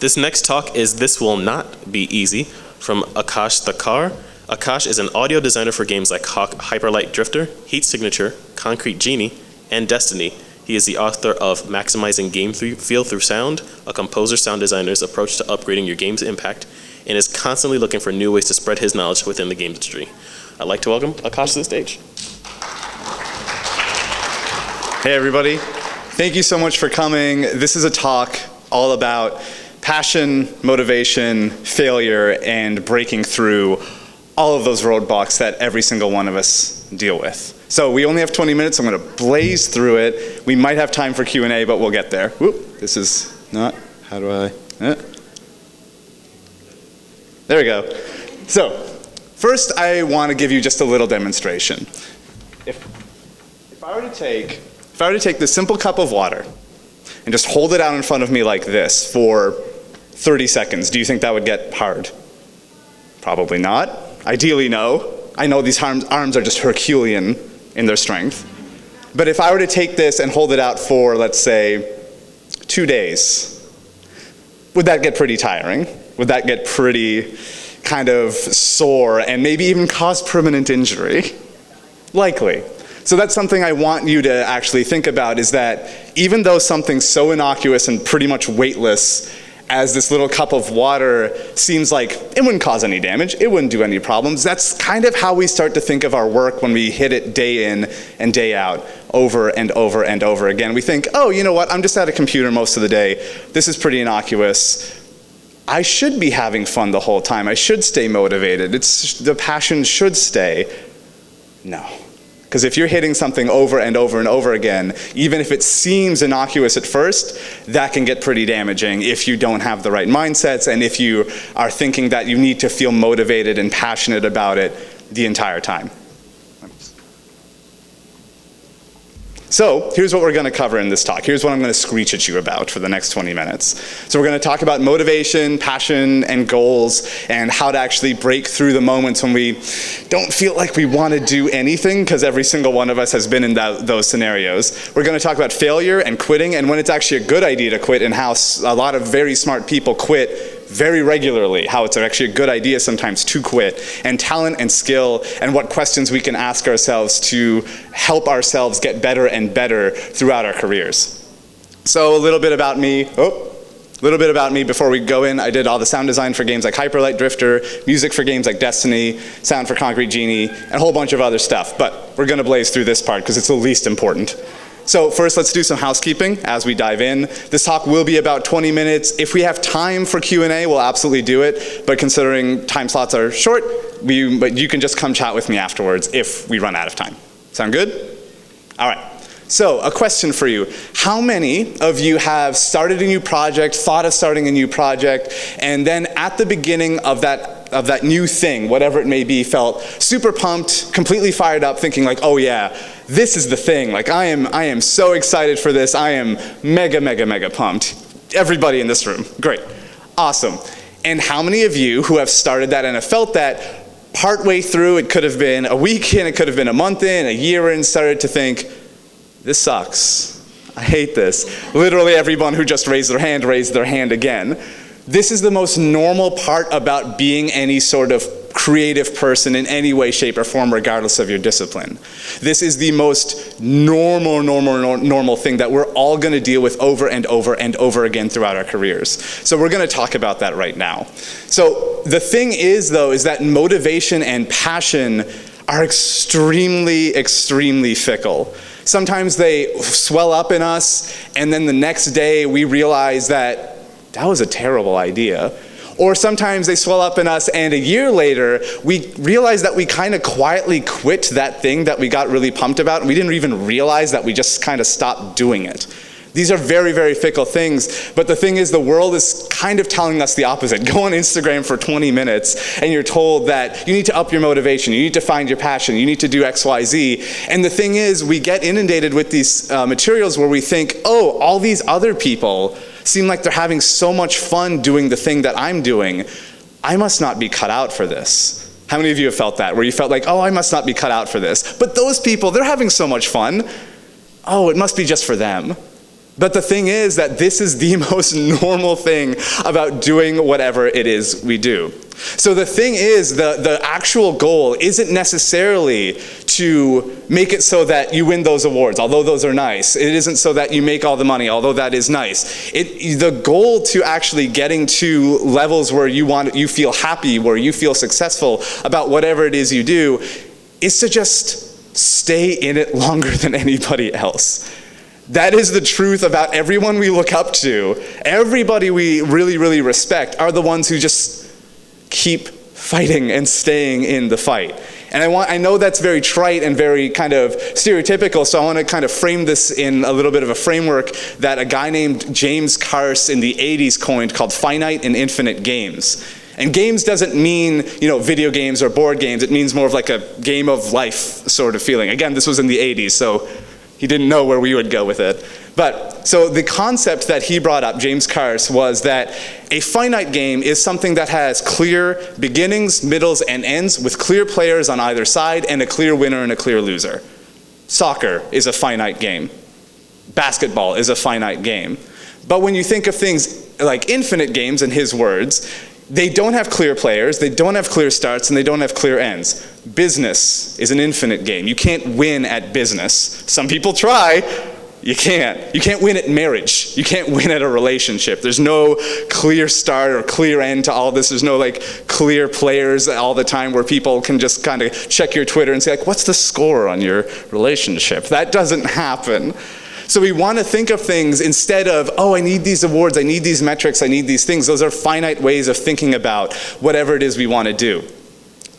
This next talk is This Will Not Be Easy from Akash Thakkar. Akash is an audio designer for games like Hyperlight Drifter, Heat Signature, Concrete Genie, and Destiny. He is the author of Maximizing Game Feel Through Sound, a composer sound designer's approach to upgrading your game's impact, and is constantly looking for new ways to spread his knowledge within the game industry. I'd like to welcome Akash to the stage. Hey everybody, thank you so much for coming. This is a talk all about passion, motivation, failure, and breaking through all of those roadblocks that every single one of us deal with. So we only have 20 minutes, I'm gonna blaze through it. We might have time for Q&A, but we'll get there. Whoop, this is not, how do I, There we go. So, first I wanna give you just a little demonstration. If I were to take this simple cup of water and just hold it out in front of me like this for 30 seconds, do you think that would get hard? Probably not. Ideally, no. I know these arms are just Herculean in their strength. But if I were to take this and hold it out for, let's say, 2 days, would that get pretty tiring? Would that get pretty kind of sore and maybe even cause permanent injury? Likely. So that's something I want you to actually think about, is that even though something so innocuous and pretty much weightless as this little cup of water seems like it wouldn't cause any damage, it wouldn't do any problems, that's kind of how we start to think of our work when we hit it day in and day out, over and over and over again. We think, oh, you know what, I'm just at a computer most of the day, this is pretty innocuous, I should be having fun the whole time, I should stay motivated, the passion should stay. No. Because if you're hitting something over and over and over again, even if it seems innocuous at first, that can get pretty damaging if you don't have the right mindsets and if you are thinking that you need to feel motivated and passionate about it the entire time. So here's what we're going to cover in this talk. Here's what I'm going to screech at you about for the next 20 minutes. So we're going to talk about motivation, passion, and goals, and how to actually break through the moments when we don't feel like we want to do anything, because every single one of us has been in those scenarios. We're going to talk about failure and quitting, and when it's actually a good idea to quit, and how a lot of very smart people quit very regularly, how it's actually a good idea sometimes to quit, and talent and skill, and what questions we can ask ourselves to help ourselves get better and better throughout our careers. So a little bit about me. Before we go in. I did all the sound design for games like Hyperlight Drifter, music for games like Destiny, sound for Concrete Genie, and a whole bunch of other stuff. But we're gonna blaze through this part because it's the least important. So first, let's do some housekeeping as we dive in. This talk will be about 20 minutes. If we have time for Q&A, we'll absolutely do it. But considering time slots are short, but you can just come chat with me afterwards if we run out of time. Sound good? All right. So a question for you. How many of you have started a new project, thought of starting a new project, and then at the beginning of that new thing, whatever it may be, felt super pumped, completely fired up, thinking like, oh yeah, this is the thing. Like I am so excited for this. I am mega pumped. Everybody in this room, great, awesome. And how many of you who have started that and have felt that partway through, it could have been a week in, it could have been a month in, a year in, started to think, this sucks, I hate this. Literally everyone who just raised their hand again. This is the most normal part about being any sort of creative person in any way, shape, or form, regardless of your discipline. This is the most normal thing that we're all going to deal with over and over and over again throughout our careers. So we're going to talk about that right now. So the thing is, though, is that motivation and passion are extremely fickle. Sometimes they swell up in us, and then the next day we realize that was a terrible idea. Or sometimes they swell up in us, and a year later, we realize that we kind of quietly quit that thing that we got really pumped about, and we didn't even realize that we just kind of stopped doing it. These are very fickle things, but the thing is, the world is kind of telling us the opposite. Go on Instagram for 20 minutes, and you're told that you need to up your motivation, you need to find your passion, you need to do X, Y, Z. And the thing is, we get inundated with these materials where we think, oh, all these other people seem like they're having so much fun doing the thing that I'm doing. I must not be cut out for this. How many of you have felt that, where you felt like, oh, I must not be cut out for this? But those people, they're having so much fun. Oh, it must be just for them. But the thing is that this is the most normal thing about doing whatever it is we do. So the thing is, the actual goal isn't necessarily to make it so that you win those awards, although those are nice. It isn't so that you make all the money, although that is nice. The goal to actually getting to levels where you feel happy, where you feel successful about whatever it is you do, is to just stay in it longer than anybody else. That is the truth about everyone we look up to. Everybody we really, really respect are the ones who just keep fighting and staying in the fight. And I know that's very trite and very kind of stereotypical, so I want to kind of frame this in a little bit of a framework that a guy named James Carse in the 80s coined called finite and infinite games. And games doesn't mean, video games or board games. It means more of like a game of life sort of feeling. Again, this was in the 80s, so he didn't know where we would go with it. But, so the concept that he brought up, James Carse, was that a finite game is something that has clear beginnings, middles, and ends with clear players on either side and a clear winner and a clear loser. Soccer is a finite game. Basketball is a finite game. But when you think of things like infinite games, in his words, they don't have clear players, they don't have clear starts, and they don't have clear ends. Business is an infinite game. You can't win at business. Some people try. You can't. You can't win at marriage. You can't win at a relationship. There's no clear start or clear end to all this. There's no clear players all the time where people can just kind of check your Twitter and say what's the score on your relationship? That doesn't happen. So we want to think of things instead of, I need these awards, I need these metrics, I need these things. Those are finite ways of thinking about whatever it is we want to do.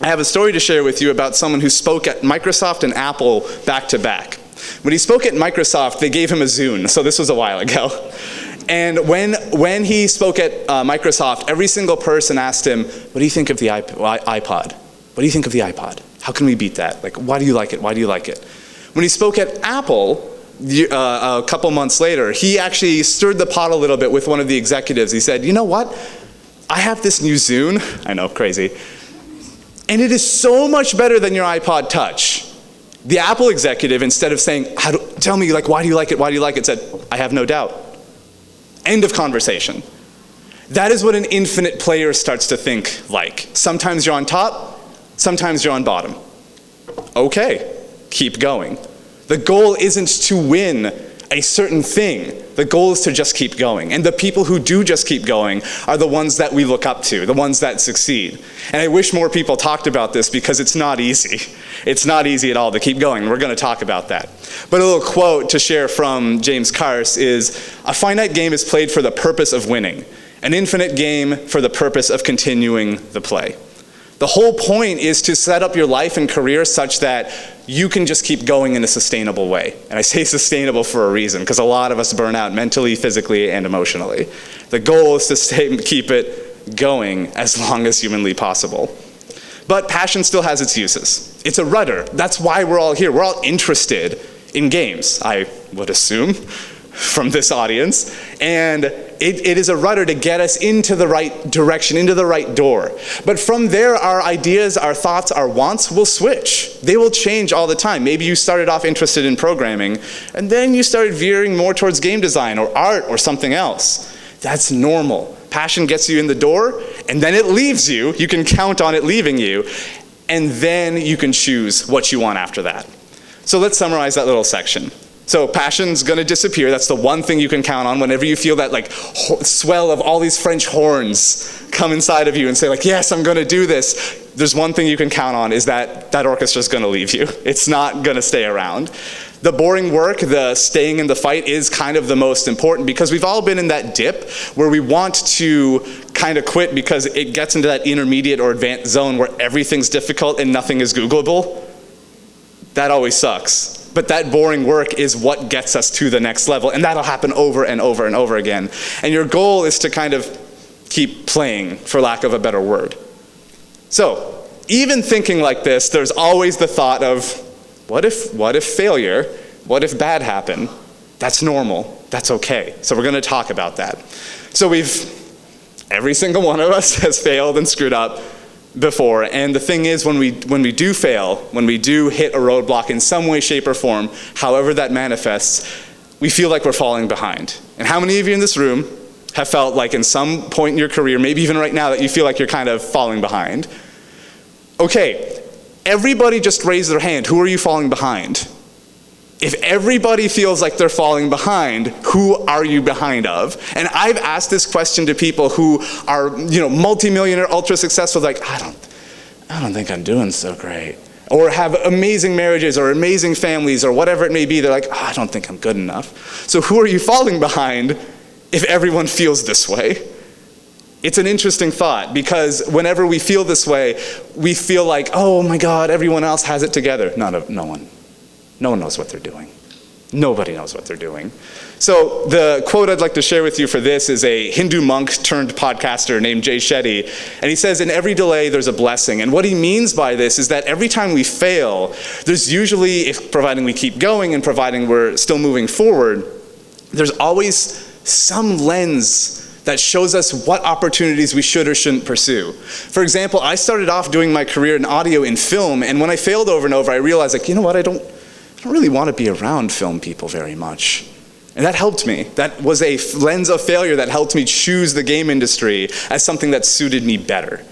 I have a story to share with you about someone who spoke at Microsoft and Apple back to back. When he spoke at Microsoft, they gave him a Zune, so this was a while ago. And when he spoke at Microsoft, every single person asked him, what do you think of the iPod? What do you think of the iPod? How can we beat that? Why do you like it? Why do you like it? When he spoke at Apple, a couple months later, he actually stirred the pot a little bit with one of the executives. He said, you know what? I have this new Zune. I know, crazy. And it is so much better than your iPod Touch. The Apple executive, instead of saying, tell me, why do you like it? Why do you like it? Said, I have no doubt. End of conversation. That is what an infinite player starts to think like. Sometimes you're on top, sometimes you're on bottom. Okay, keep going. The goal isn't to win a certain thing. The goal is to just keep going. And the people who do just keep going are the ones that we look up to, the ones that succeed. And I wish more people talked about this because it's not easy. It's not easy at all to keep going. We're going to talk about that. But a little quote to share from James Carse is, a finite game is played for the purpose of winning. An infinite game for the purpose of continuing the play. The whole point is to set up your life and career such that you can just keep going in a sustainable way. And I say sustainable for a reason, because a lot of us burn out mentally, physically, and emotionally. The goal is to keep it going as long as humanly possible. But passion still has its uses. It's a rudder. That's why we're all here. We're all interested in games, I would assume, from this audience. And it is a rudder to get us into the right direction, into the right door. But from there, our ideas, our thoughts, our wants will switch. They will change all the time. Maybe you started off interested in programming, and then you started veering more towards game design or art or something else. That's normal. Passion gets you in the door, and then it leaves you. You can count on it leaving you, and then you can choose what you want after that. So let's summarize that little section. So passion's going to disappear. That's the one thing you can count on whenever you feel that swell of all these French horns come inside of you and say yes, I'm going to do this. There's one thing you can count on is that orchestra's going to leave you. It's not going to stay around. The boring work, the staying in the fight is kind of the most important because we've all been in that dip where we want to kind of quit because it gets into that intermediate or advanced zone where everything's difficult and nothing is Googleable. That always sucks. But that boring work is what gets us to the next level, and that'll happen over and over and over again. And your goal is to kind of keep playing, for lack of a better word. So, even thinking like this, there's always the thought of, what if failure, what if bad happen? That's normal, that's okay. So we're gonna talk about that. So every single one of us has failed and screwed up before, and the thing is, when we do fail, when we do hit a roadblock in some way, shape, or form, however that manifests, we feel like we're falling behind. And how many of you in this room have felt like in some point in your career, maybe even right now, that you feel like you're kind of falling behind? Okay, everybody just raise their hand. Who are you falling behind? If everybody feels like they're falling behind, who are you behind of? And I've asked this question to people who are, multimillionaire, ultra successful, like, I don't think I'm doing so great. Or have amazing marriages or amazing families or whatever it may be. They're like, I don't think I'm good enough. So who are you falling behind if everyone feels this way? It's an interesting thought, because whenever we feel this way, we feel like, oh my God, everyone else has it together. No one. No one knows what they're doing. Nobody knows what they're doing. So the quote I'd like to share with you for this is a Hindu monk turned podcaster named Jay Shetty. And he says, in every delay, there's a blessing. And what he means by this is that every time we fail, there's usually, providing we keep going and providing we're still moving forward, there's always some lens that shows us what opportunities we should or shouldn't pursue. For example, I started off doing my career in audio in film, and when I failed over and over, I realized, like, you know what, I don't really want to be around film people very much. And that helped me. That was a lens of failure that helped me choose the game industry as something that suited me better.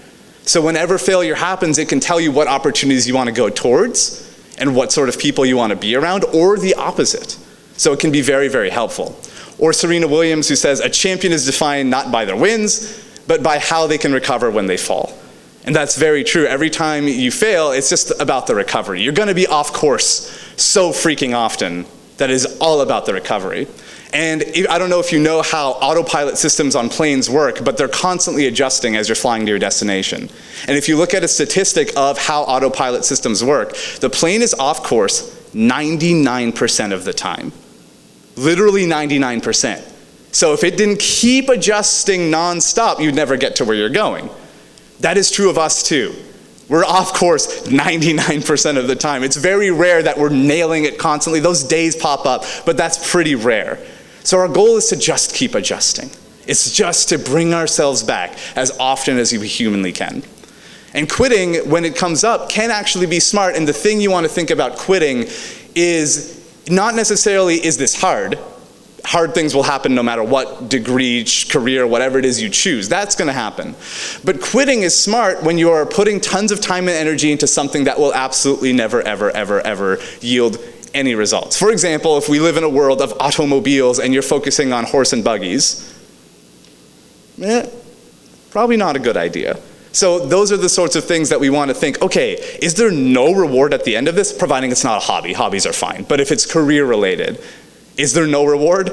So whenever failure happens, it can tell you what opportunities you want to go towards and what sort of people you want to be around, or the opposite. So it can be very, very helpful. Or Serena Williams, who says, a champion is defined not by their wins, but by how they can recover when they fall. And that's very true. Every time you fail, it's just about the recovery. You're going to be off course so freaking often that is all about the recovery. And I don't know if you know how autopilot systems on planes work, but they're constantly adjusting as you're flying to your destination. And if you look at a statistic of how autopilot systems work, the plane is off course 99% of the time. Literally 99%. So if it didn't keep adjusting nonstop, you'd never get to where you're going. That is true of us too. We're off course 99% of the time. It's very rare that we're nailing it constantly. Those days pop up, but that's pretty rare. So our goal is to just keep adjusting. It's just to bring ourselves back as often as we humanly can. And quitting, when it comes up, can actually be smart. And the thing you want to think about quitting is not necessarily, is this hard? Hard things will happen no matter what degree, career, whatever it is you choose. That's going to happen. But quitting is smart when you are putting tons of time and energy into something that will absolutely never, ever, ever, ever yield any results. For example, if we live in a world of automobiles and you're focusing on horse and buggies, probably not a good idea. So those are the sorts of things that we want to think, okay, is there no reward at the end of this? Providing it's not a hobby. Hobbies are fine. But if it's career related, is there no reward?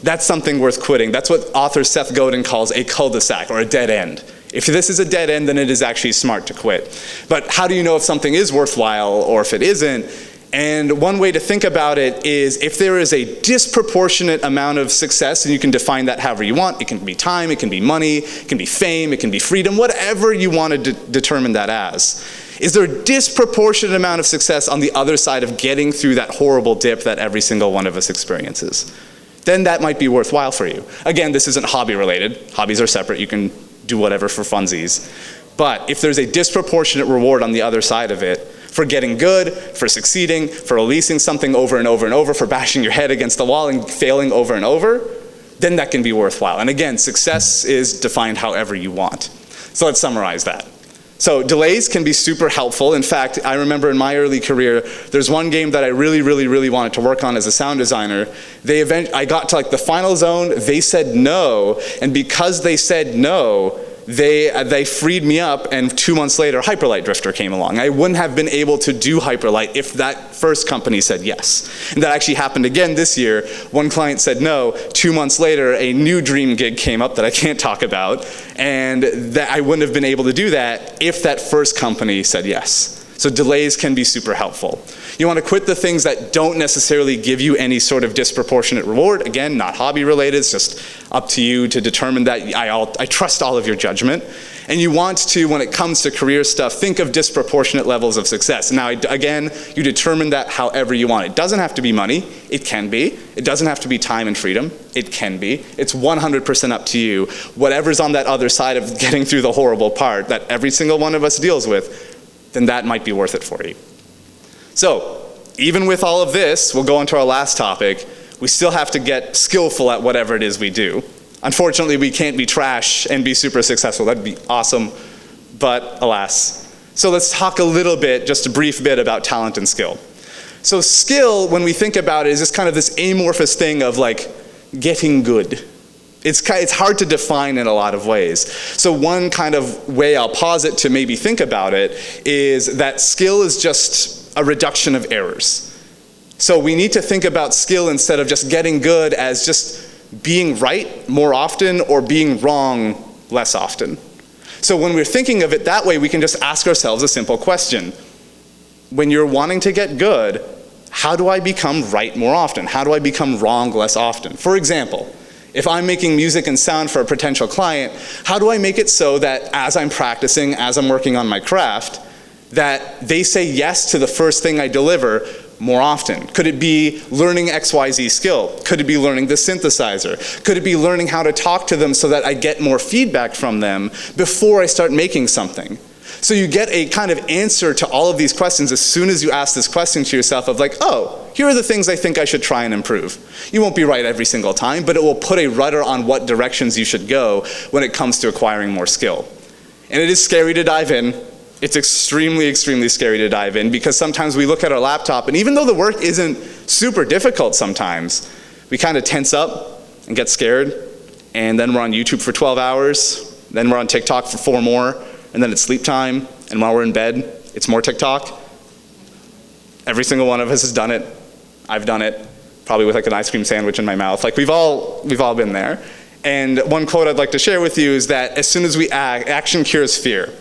That's something worth quitting. That's what author Seth Godin calls a cul-de-sac, or a dead end. If this is a dead end, then it is actually smart to quit. But how do you know if something is worthwhile or if it isn't? And one way to think about it is if there is a disproportionate amount of success, and you can define that however you want. It can be time, it can be money, it can be fame, it can be freedom, whatever you want to determine that as. Is there a disproportionate amount of success on the other side of getting through that horrible dip that every single one of us experiences? Then that might be worthwhile for you. Again, this isn't hobby related. Hobbies are separate. You can do whatever for funsies. But if there's a disproportionate reward on the other side of it, for getting good, for succeeding, for releasing something over and over and over, for bashing your head against the wall and failing over and over, then that can be worthwhile. And again, success is defined however you want. So let's summarize that. So delays can be super helpful. In fact, I remember in my early career, there's one game that I really, really, really wanted to work on as a sound designer. I got to like the final zone, they said no, and because they said no, they freed me up, and 2 months later, Hyperlight Drifter came along. I wouldn't have been able to do Hyperlight if that first company said yes. And that actually happened again this year. One client said no. 2 months later, a new dream gig came up that I can't talk about, and that I wouldn't have been able to do that if that first company said yes. So delays can be super helpful. You want to quit the things that don't necessarily give you any sort of disproportionate reward. Again, not hobby related, it's just up to you to determine that. I trust all of your judgment. And you want to, when it comes to career stuff, think of disproportionate levels of success. Now, again, you determine that however you want. It doesn't have to be money, it can be. It doesn't have to be time and freedom, it can be. It's 100% up to you. Whatever's on that other side of getting through the horrible part that every single one of us deals with, then that might be worth it for you. So, even with all of this, we'll go on to our last topic. We still have to get skillful at whatever it is we do. Unfortunately, we can't be trash and be super successful. That'd be awesome, but alas. So let's talk a little bit, just a brief bit, about talent and skill. So skill, when we think about it, is just kind of this amorphous thing of like getting good. It's hard to define in a lot of ways. So one kind of way I'll posit to maybe think about it is that skill is just a reduction of errors. So we need to think about skill instead of just getting good as just being right more often or being wrong less often. So when we're thinking of it that way, we can just ask ourselves a simple question. When you're wanting to get good, how do I become right more often? How do I become wrong less often? For example, if I'm making music and sound for a potential client, how do I make it so that as I'm practicing, as I'm working on my craft, that they say yes to the first thing I deliver more often? Could it be learning XYZ skill? Could it be learning the synthesizer? Could it be learning how to talk to them so that I get more feedback from them before I start making something? So you get a kind of answer to all of these questions as soon as you ask this question to yourself of like, oh, here are the things I think I should try and improve. You won't be right every single time, but it will put a rudder on what directions you should go when it comes to acquiring more skill. And it is scary to dive in. It's extremely, extremely scary to dive in because sometimes we look at our laptop and even though the work isn't super difficult sometimes, we kind of tense up and get scared and then we're on YouTube for 12 hours, then we're on TikTok for 4 more, and then it's sleep time, and while we're in bed, it's more TikTok. Every single one of us has done it. I've done it, probably with like an ice cream sandwich in my mouth. Like we've all been there. And one quote I'd like to share with you is that as soon as we act, action cures fear.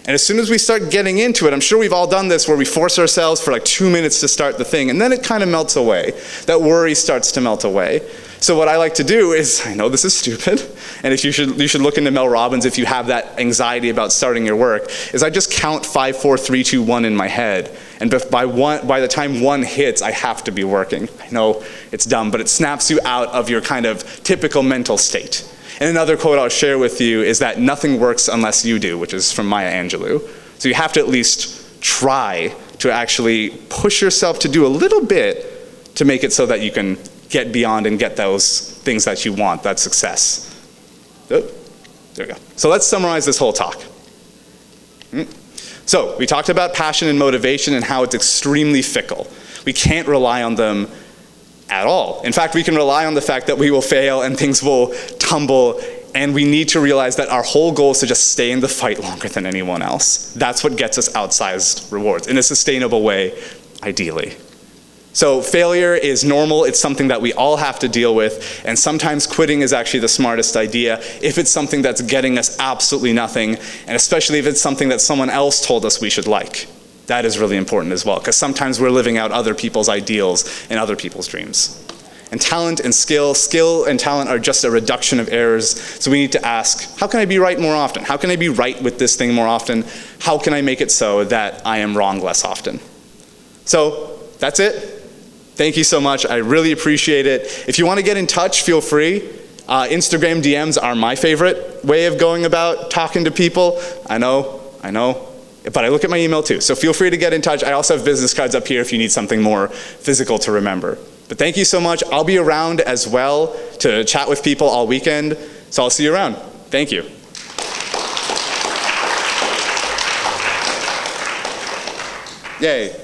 And as soon as we start getting into it, I'm sure we've all done this where we force ourselves for like 2 minutes to start the thing, and then it kind of melts away. That worry starts to melt away. So what I like to do is, I know this is stupid, and if you should look into Mel Robbins if you have that anxiety about starting your work, is I just count 5, 4, 3, 2, 1 in my head. And by the time 1 hits, I have to be working. I know it's dumb, but it snaps you out of your kind of typical mental state. And another quote I'll share with you is that nothing works unless you do, which is from Maya Angelou. So you have to at least try to actually push yourself to do a little bit to make it so that you can get beyond and get those things that you want, that success. Oh, there we go. So let's summarize this whole talk. So we talked about passion and motivation and how it's extremely fickle. We can't rely on them at all. In fact, we can rely on the fact that we will fail and things will tumble, and we need to realize that our whole goal is to just stay in the fight longer than anyone else. That's what gets us outsized rewards in a sustainable way, ideally. So failure is normal, it's something that we all have to deal with, and sometimes quitting is actually the smartest idea if it's something that's getting us absolutely nothing, and especially if it's something that someone else told us we should like. That is really important as well, because sometimes we're living out other people's ideals and other people's dreams. And talent and skill and talent are just a reduction of errors, so we need to ask, how can I be right more often? How can I be right with this thing more often? How can I make it so that I am wrong less often? So that's it. Thank you so much. I really appreciate it. If you want to get in touch, feel free. Instagram DMs are my favorite way of going about talking to people. I know. But I look at my email too. So feel free to get in touch. I also have business cards up here if you need something more physical to remember. But thank you so much. I'll be around as well to chat with people all weekend. So I'll see you around. Thank you. Yay.